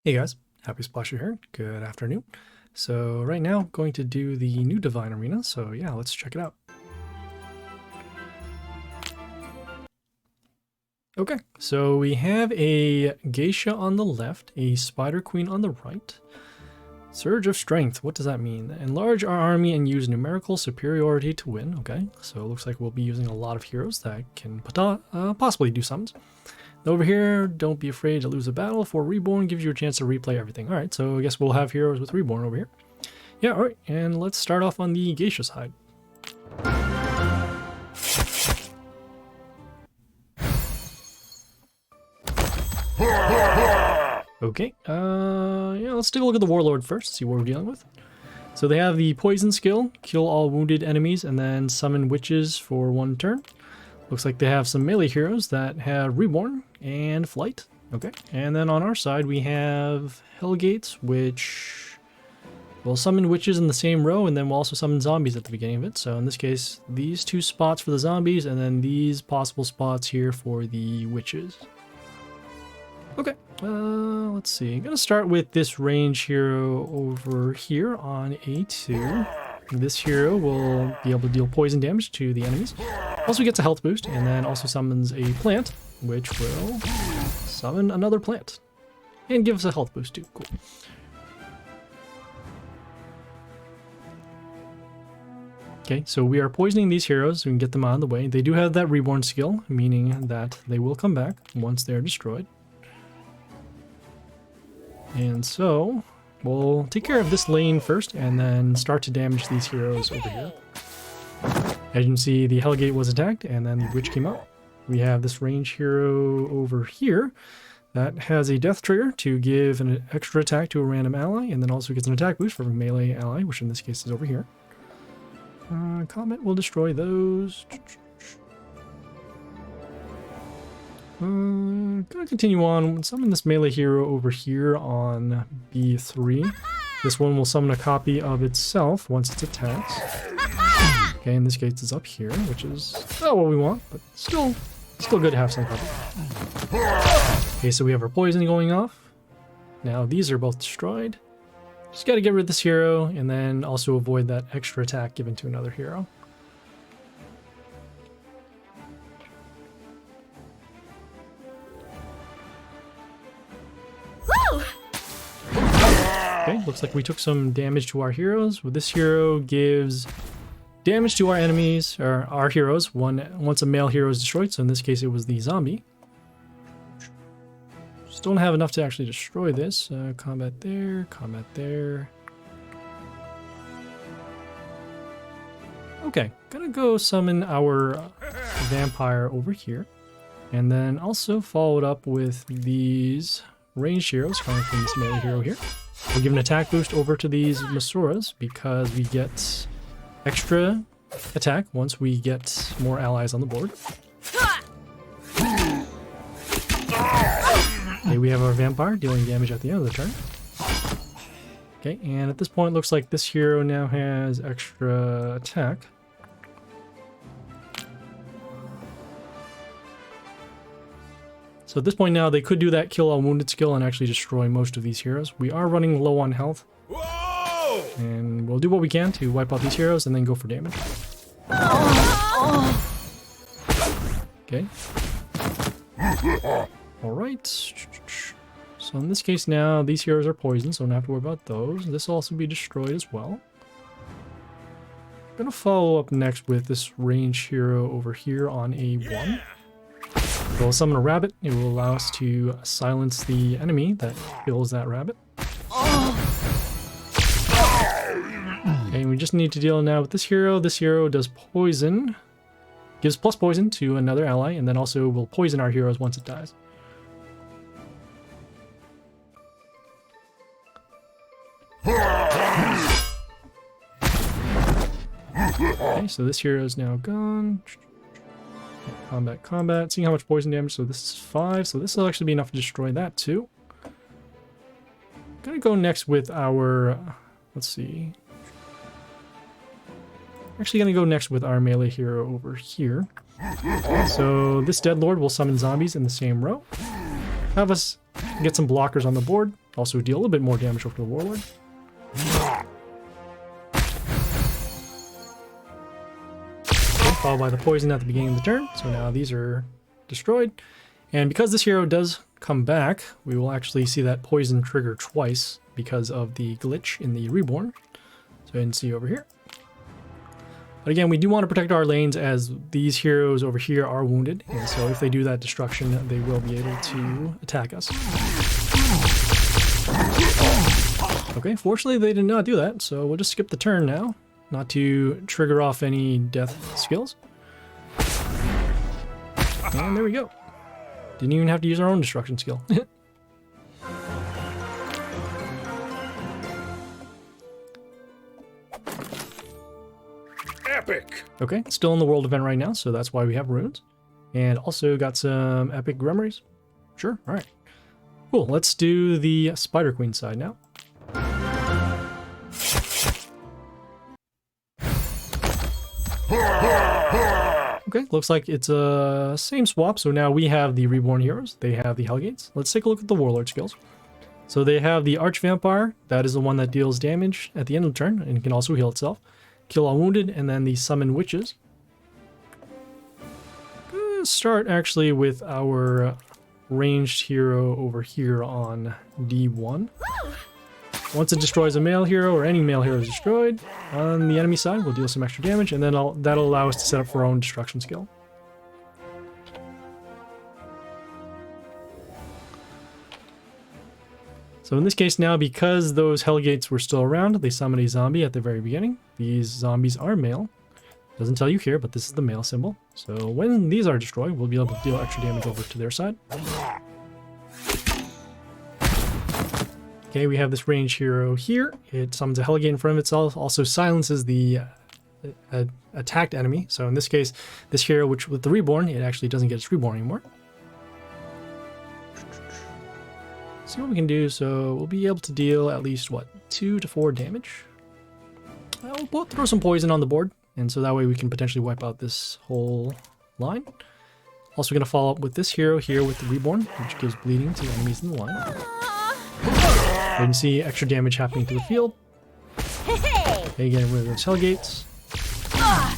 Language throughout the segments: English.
Hey guys, Happy Splasher here. Good afternoon. So right now I'm going to do the new Divine Arena, so yeah, let's check it out. Okay, so we have a Geisha on the left, a Spider Queen on the right. Surge of Strength, what does that mean? Enlarge our army and use numerical superiority to win. Okay, so it looks like we'll be using a lot of heroes that can possibly do summons. Over here, don't be afraid to lose a battle, for Reborn gives you a chance to replay everything. Alright, so I guess we'll have heroes with Reborn over here. Yeah, alright, and let's start off on the Geisha side. Okay, yeah, let's take a look at the Warlord first, see what we're dealing with. So they have the Poison skill, kill all wounded enemies, and then summon witches for one turn. Looks like they have some melee heroes that have Reborn and Flight. Okay, and then on our side we have Hellgates, which will summon witches in the same row, and then we'll also summon zombies at the beginning of it. So in this case, these two spots for the zombies, and then these possible spots here for the witches. Okay, let's see. I'm gonna start with this range hero over here on A2. This hero will be able to deal poison damage to the enemies. Also gets a health boost, and then also summons a plant, which will summon another plant. And give us a health boost too. Cool. Okay, so we are poisoning these heroes so we can get them out of the way. They do have that Reborn skill, meaning that they will come back once they're destroyed. And so we'll take care of this lane first and then start to damage these heroes over here. As you can see, the Hellgate was attacked and then the Witch came out. We have this range hero over here that has a death trigger to give an extra attack to a random ally, and then also gets an attack boost for a melee ally, which in this case is over here. Comet will destroy those. Gonna continue on, summon this melee hero over here on B3. This one will summon a copy of itself once it's attacked. Okay, in this case it's up here, which is not what we want, but still good to have some copy. Okay, so we have our poison going off. Now these are both destroyed. Just gotta get rid of this hero, and then also avoid that extra attack given to another hero. Okay, looks like we took some damage to our heroes. Well, this hero gives damage to our enemies, or our heroes, once a male hero is destroyed. So in this case it was the zombie. Just don't have enough to actually destroy this. Combat there, combat there. Okay, gonna go summon our vampire over here. And then also follow it up with these ranged heroes coming from this melee hero here. We'll give an attack boost over to these Masuras because we get extra attack once we get more allies on the board. Okay, we have our vampire dealing damage at the end of the turn. Okay, and at this point it looks like this hero now has extra attack. So at this point now, they could do that kill all wounded skill and actually destroy most of these heroes. We are running low on health. Whoa! And we'll do what we can to wipe out these heroes and then go for damage. Okay. Alright. So in this case now, these heroes are poisoned, so I don't have to worry about those. This will also be destroyed as well. I'm going to follow up next with this range hero over here on A1. We'll summon a rabbit. It will allow us to silence the enemy that kills that rabbit. Okay, we just need to deal now with this hero. This hero does poison. Gives plus poison to another ally, and then also will poison our heroes once it dies. Okay, so this hero is now gone. Combat, seeing how much poison damage. So this is 5, so this will actually be enough to destroy that too. Gonna go next with our, let's see. Actually gonna go next with our melee hero over here. So this Deadlord will summon zombies in the same row. Have us get some blockers on the board, Also deal a little bit more damage over to the Warlord. Okay, followed by the poison at the beginning of the turn. So now these are destroyed. And because this hero does come back, we will actually see that poison trigger twice because of the glitch in the Reborn. So you can see over here. But again, we do want to protect our lanes as these heroes over here are wounded. And so if they do that destruction, they will be able to attack us. Okay, fortunately they did not do that, so we'll just skip the turn now, not to trigger off any death skills. And there we go. Didn't even have to use our own destruction skill. Epic! Okay, still in the world event right now, so that's why we have runes. And also got some epic grummaries. Sure, alright. Cool, let's do the Spider Queen side now. Okay, looks like it's a same swap, so now we have the Reborn heroes, they have the Hellgates. Let's take a look at the Warlord skills. So they have the Arch Vampire, that is the one that deals damage at the end of the turn, and can also heal itself. Kill all wounded, and then the Summon Witches. Let's start actually with our ranged hero over here on D1. Once it destroys a male hero or any male hero is destroyed on the enemy side, we'll deal some extra damage, and then that'll allow us to set up for our own destruction skill. So in this case now, because those Hellgates were still around, they summon a zombie at the very beginning. These zombies are male. Doesn't tell you here, but this is the male symbol. So when these are destroyed, we'll be able to deal extra damage over to their side. Okay, we have this ranged hero here. It summons a Hellgate in front of itself, also silences the attacked enemy. So in this case, this hero, which with the Reborn, it actually doesn't get its Reborn anymore. See what we can do. So we'll be able to deal at least, what, 2 to 4 damage? We'll both throw some poison on the board, and so that way we can potentially wipe out this whole line. Also going to follow up with this hero here with the Reborn, which gives bleeding to enemies in the line. You can see extra damage happening to the field. Okay, getting rid of those Hellgates.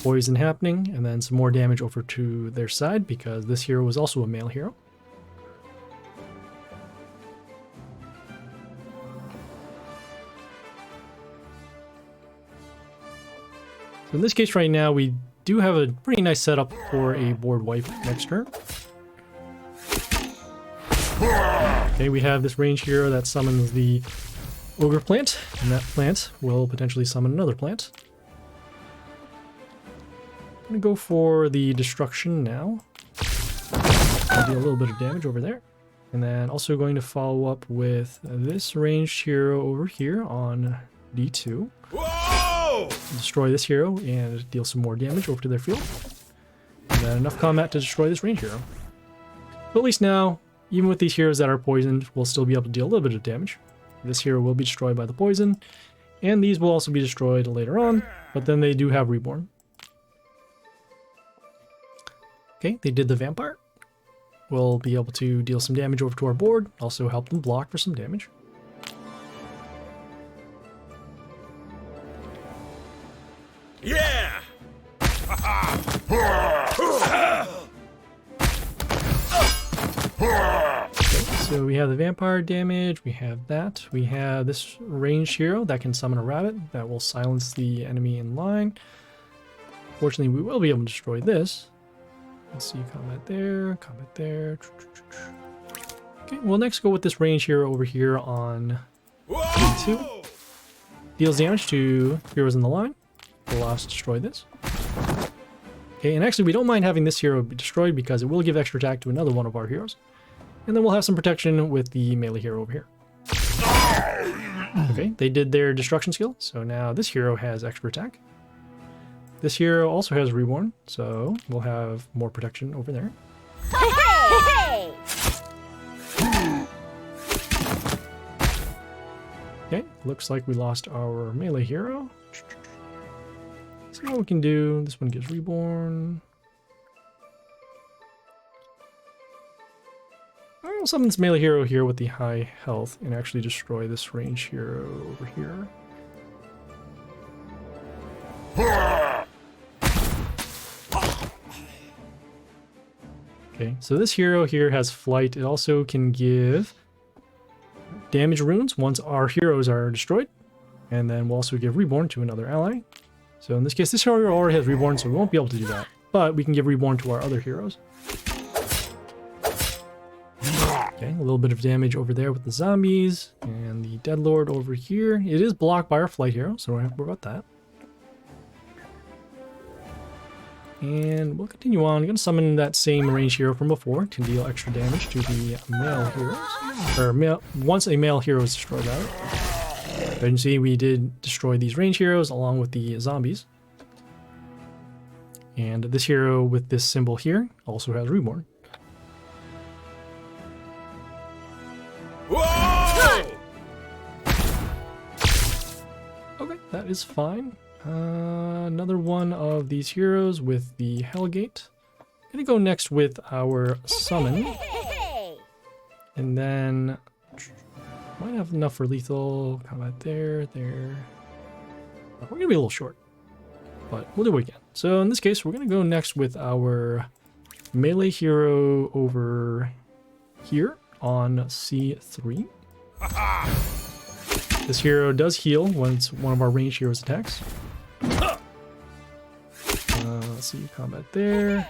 Poison happening, and then some more damage over to their side because this hero was also a male hero. So in this case right now, we do have a pretty nice setup for a board wipe next turn. Okay, we have this ranged hero that summons the Ogre plant, and that plant will potentially summon another plant. I'm going to go for the destruction now. I'll deal a little bit of damage over there. And then also going to follow up with this ranged hero over here on D2. Whoa! Destroy this hero and deal some more damage over to their field. And then enough combat to destroy this ranged hero. But at least now, even with these heroes that are poisoned, we'll still be able to deal a little bit of damage. This hero will be destroyed by the poison, and these will also be destroyed later on, but then they do have Reborn. Okay, they did the Vampire. We'll be able to deal some damage over to our board, also help them block for some damage. Yeah! So we have the Vampire damage, we have that. We have this ranged hero that can summon a rabbit that will silence the enemy in line. Fortunately, we will be able to destroy this. Let's see, combat there, combat there. Okay, we'll next go with this ranged hero over here on D2. Deals damage to heroes in the line. Will allow us to destroy this. Okay, and actually we don't mind having this hero be destroyed because it will give extra attack to another one of our heroes. And then we'll have some protection with the melee hero over here. Okay, they did their destruction skill, so now this hero has extra attack. This hero also has Reborn, so we'll have more protection over there. Okay, looks like we lost our melee hero. See what we can do. This one gives Reborn. we'll summon this melee hero here with the high health and actually destroy this range hero over here. Okay, so this hero here has flight. It also can give damage runes once our heroes are destroyed. And then we'll also give Reborn to another ally. So in this case, this hero already has Reborn, so we won't be able to do that. But we can give Reborn to our other heroes. Okay, a little bit of damage over there with the zombies. And the Deadlord over here. It is blocked by our flight hero, so we don't have to worry about that. And we'll continue on. I'm going to summon that same range hero from before to deal extra damage to the male heroes. Or once a male hero is destroyed, rather. As you can see, we did destroy these range heroes along with the zombies. And this hero with this symbol here also has Reborn. Whoa! Okay, that is fine. Another one of these heroes with the Hellgate. I'm gonna go next with our summon. And then might have enough for lethal combat there. We're gonna be a little short, but we'll do what we can. So in this case, we're gonna go next with our melee hero over here on C3. This hero does heal once one of our ranged heroes attacks. Let's see, combat there.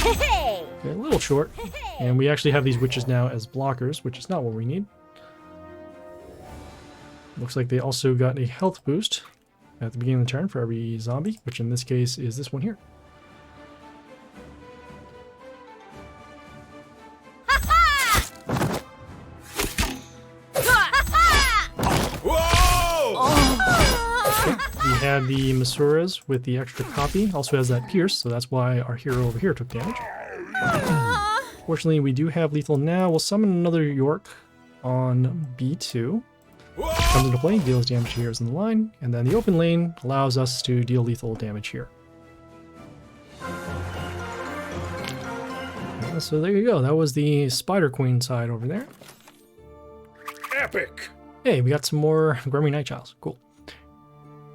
Okay, a little short. And we actually have these witches now as blockers, which is not what we need. Looks like they also got a health boost at the beginning of the turn for every zombie, which in this case is this one here. We have the Masuras with the extra copy, also has that pierce, so that's why our hero over here took damage. Fortunately, we do have lethal now. We'll summon another York on B2. Comes into play, deals damage to heroes in the line, and then the open lane allows us to deal lethal damage here. So there you go, that was the Spider Queen side over there. Epic! Hey, we got some more Grummy Night Childs, cool.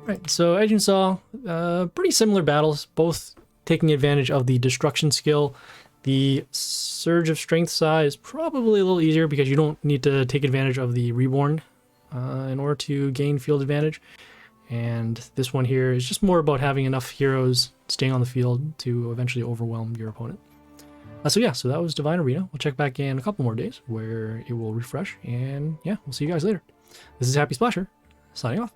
Right, so as you saw, pretty similar battles, both taking advantage of the destruction skill. The Surge of Strength side is probably a little easier because you don't need to take advantage of the Reborn in order to gain field advantage. And this one here is just more about having enough heroes staying on the field to eventually overwhelm your opponent. So yeah, so that was Divine Arena. We'll check back in a couple more days where it will refresh. And yeah, we'll see you guys later. This is Happy Splasher, signing off.